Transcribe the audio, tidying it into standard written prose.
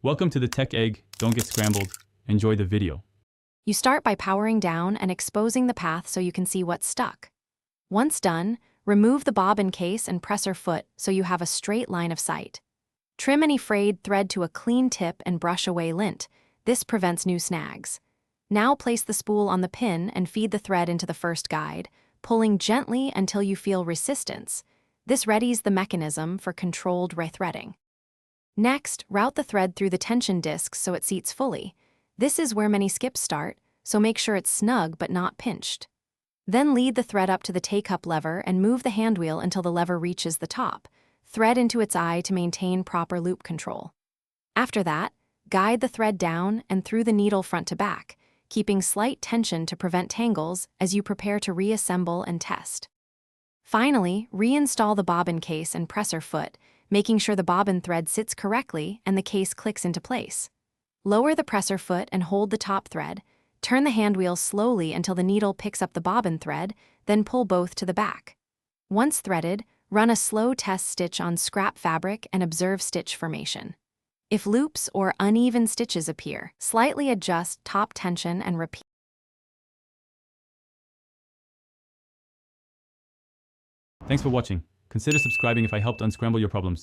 Welcome to the Tech Egg. Don't get scrambled. Enjoy the video. You start by powering down and exposing the path so you can see what's stuck. Once done, remove the bobbin case and presser foot so you have a straight line of sight. Trim any frayed thread to a clean tip and brush away lint. This prevents new snags. Now place the spool on the pin and feed the thread into the first guide, pulling gently until you feel resistance. This readies the mechanism for controlled rethreading. Next, route the thread through the tension discs so it seats fully. This is where many skips start, so make sure it's snug but not pinched. Then lead the thread up to the take-up lever and move the handwheel until the lever reaches the top. Thread into its eye to maintain proper loop control. After that, guide the thread down and through the needle front to back, keeping slight tension to prevent tangles as you prepare to reassemble and test. Finally, reinstall the bobbin case and presser foot, making sure the bobbin thread sits correctly and the case clicks into place. Lower the presser foot and hold the top thread. Turn the handwheel slowly until the needle picks up the bobbin thread, then pull both to the back. Once threaded, run a slow test stitch on scrap fabric and observe stitch formation. If loops or uneven stitches appear, slightly adjust top tension and repeat. Thanks for watching. Consider subscribing if I helped unscramble your problems.